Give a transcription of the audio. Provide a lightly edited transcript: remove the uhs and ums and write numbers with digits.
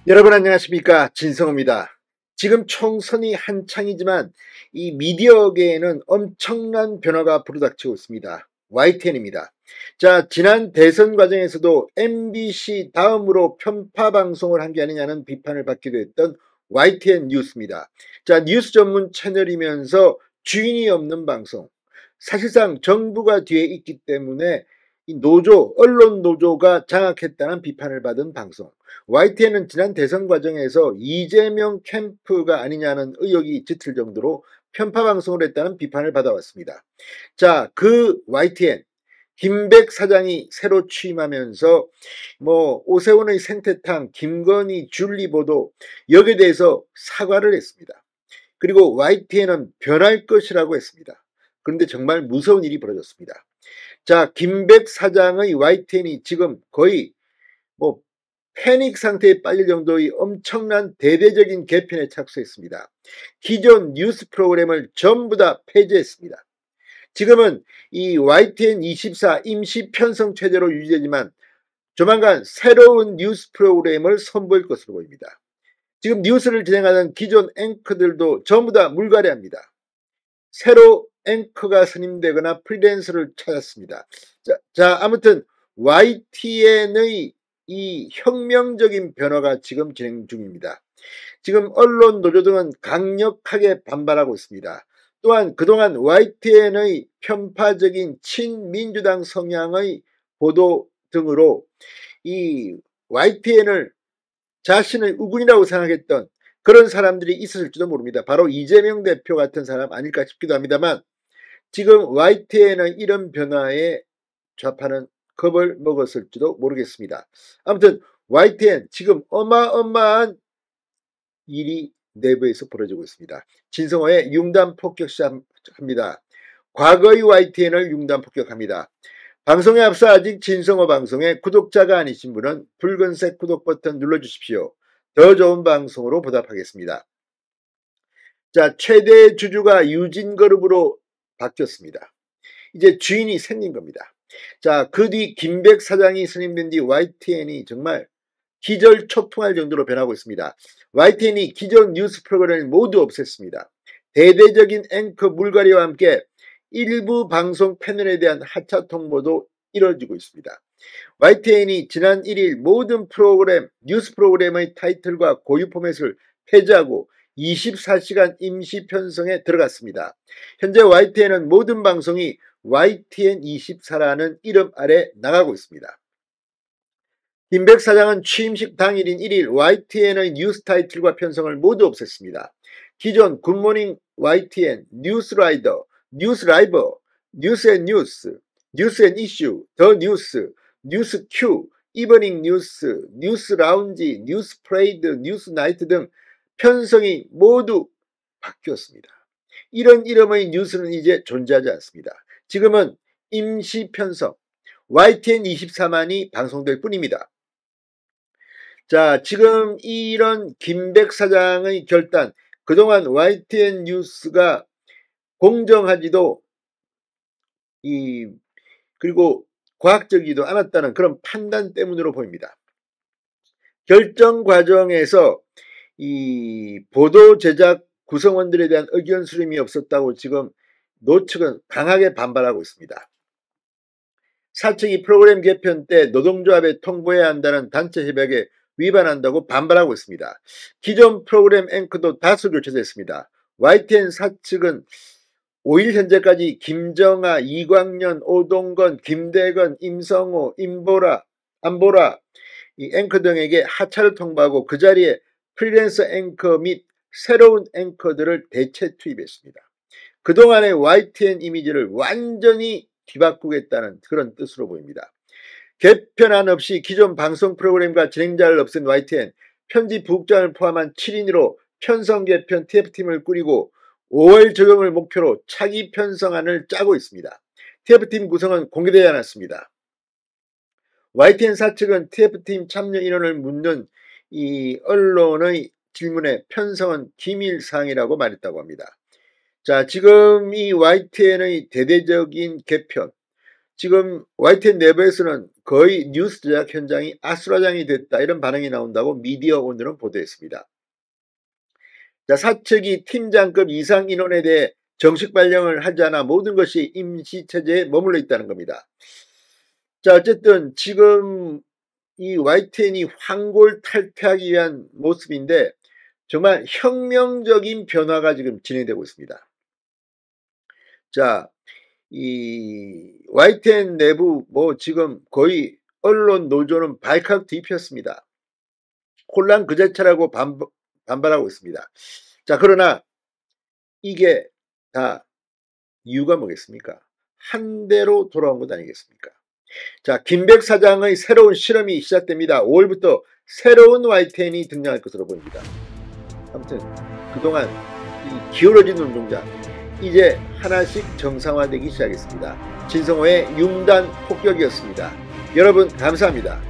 여러분 안녕하십니까, 진성호입니다. 지금 총선이 한창이지만 이 미디어계에는 엄청난 변화가 불어닥치고 있습니다. YTN입니다. 자, 지난 대선 과정에서도 MBC 다음으로 편파 방송을 한 게 아니냐는 비판을 받기도 했던 YTN 뉴스입니다. 자, 뉴스 전문 채널이면서 주인이 없는 방송. 사실상 정부가 뒤에 있기 때문에 이 노조, 언론 노조가 장악했다는 비판을 받은 방송. YTN은 지난 대선 과정에서 이재명 캠프가 아니냐는 의혹이 짙을 정도로 편파 방송을 했다는 비판을 받아왔습니다. 자, 그 YTN 김백 사장이 새로 취임하면서 오세훈의 생태탕, 김건희 줄리보도 여기에 대해서 사과를 했습니다. 그리고 YTN은 변할 것이라고 했습니다. 그런데 정말 무서운 일이 벌어졌습니다. 자, 김백 사장의 YTN이 지금 거의 뭐 패닉 상태에 빠질 정도의 엄청난 대대적인 개편에 착수했습니다. 기존 뉴스 프로그램을 전부 다 폐지했습니다. 지금은 이 YTN24 임시 편성 체제로 유지되지만 조만간 새로운 뉴스 프로그램을 선보일 것으로 보입니다. 지금 뉴스를 진행하는 기존 앵커들도 전부 다 물갈이합니다. 새로 앵커가 선임되거나 프리랜서를 찾았습니다. 자, 아무튼 YTN의 이 혁명적인 변화가 지금 진행 중입니다. 지금 언론 노조 등은 강력하게 반발하고 있습니다. 또한 그동안 YTN의 편파적인 친민주당 성향의 보도 등으로 이 YTN을 자신의 우군이라고 생각했던 그런 사람들이 있었을지도 모릅니다. 바로 이재명 대표 같은 사람 아닐까 싶기도 합니다만, 지금 YTN의 이런 변화에 좌파는 겁을 먹었을지도 모르겠습니다. 아무튼 YTN 지금 어마어마한 일이 내부에서 벌어지고 있습니다. 진성호의 융단 폭격 시작합니다. 과거의 YTN을 융단 폭격합니다. 방송에 앞서 아직 진성호 방송에 구독자가 아니신 분은 붉은색 구독 버튼 눌러주십시오. 더 좋은 방송으로 보답하겠습니다. 자, 최대 주주가 유진그룹으로 바뀌었습니다. 이제 주인이 생긴 겁니다. 자, 그 뒤 김백 사장이 선임된 뒤 YTN이 정말 기절초풍할 정도로 변하고 있습니다. YTN이 기존 뉴스 프로그램을 모두 없앴습니다. 대대적인 앵커 물갈이와 함께 일부 방송 패널에 대한 하차 통보도 이뤄지고 있습니다. YTN이 지난 1일 모든 프로그램, 뉴스 프로그램의 타이틀과 고유 포맷을 폐지하고 24시간 임시 편성에 들어갔습니다. 현재 YTN은 모든 방송이 YTN24라는 이름 아래 나가고 있습니다. 김백 사장은 취임식 당일인 1일 YTN의 뉴스 타이틀과 편성을 모두 없앴습니다. 기존 굿모닝 YTN, 뉴스라이더, 뉴스라이버, 뉴스앤뉴스, 뉴스앤이슈, 더 뉴스, 뉴스큐, 이브닝 뉴스, 뉴스라운지, 뉴스프레이드, 뉴스나이트 등 편성이 모두 바뀌었습니다. 이런 이름의 뉴스는 이제 존재하지 않습니다. 지금은 임시 편성, YTN24만이 방송될 뿐입니다. 자, 지금 이런 김백 사장의 결단, 그동안 YTN 뉴스가 공정하지도 그리고 과학적이지도 않았다는 그런 판단 때문으로 보입니다. 결정 과정에서 이 보도 제작 구성원들에 대한 의견 수렴이 없었다고 지금 노측은 강하게 반발하고 있습니다. 사측이 프로그램 개편 때 노동조합에 통보해야 한다는 단체 협약에 위반한다고 반발하고 있습니다. 기존 프로그램 앵커도 다수 교체됐습니다. YTN 사측은 5일 현재까지 김정아, 이광년, 오동건, 김대건, 임성호, 안보라 이 앵커 등에게 하차를 통보하고 그 자리에 프리랜서 앵커 및 새로운 앵커들을 대체 투입했습니다. 그동안의 YTN 이미지를 완전히 뒤바꾸겠다는 그런 뜻으로 보입니다. 개편안 없이 기존 방송 프로그램과 진행자를 없앤 YTN, 편집 부국장을 포함한 7인으로 편성 개편 TF팀을 꾸리고 5월 적용을 목표로 차기 편성안을 짜고 있습니다. TF팀 구성은 공개되지 않았습니다. YTN 사측은 TF팀 참여 인원을 묻는 이 언론의 질문에 편성은 기밀사항이라고 말했다고 합니다. 자, 지금 이 YTN의 대대적인 개편, 지금 YTN 내부에서는 거의 뉴스 제작 현장이 아수라장이 됐다, 이런 반응이 나온다고 미디어 오늘은 보도했습니다. 자, 사측이 팀장급 이상 인원에 대해 정식 발령을 하지 않아 모든 것이 임시체제에 머물러 있다는 겁니다. 자, 어쨌든 지금 이 YTN이 황골 탈퇴하기 위한 모습인데 정말 혁명적인 변화가 지금 진행되고 있습니다. 자, 이 YTN 내부 지금 거의 언론 노조는 발칵 뒤폈습니다. 혼란 그 자체라고 반발하고 있습니다. 자, 그러나 이게 다 이유가 뭐겠습니까? 한 대로 돌아온 것 아니겠습니까? 자, 김백 사장의 새로운 실험이 시작됩니다. 5월부터 새로운 YTN이 등장할 것으로 보입니다. 아무튼 그동안 이 기울어진 운동장 이제 하나씩 정상화되기 시작했습니다. 진성호의 융단 폭격이었습니다. 여러분 감사합니다.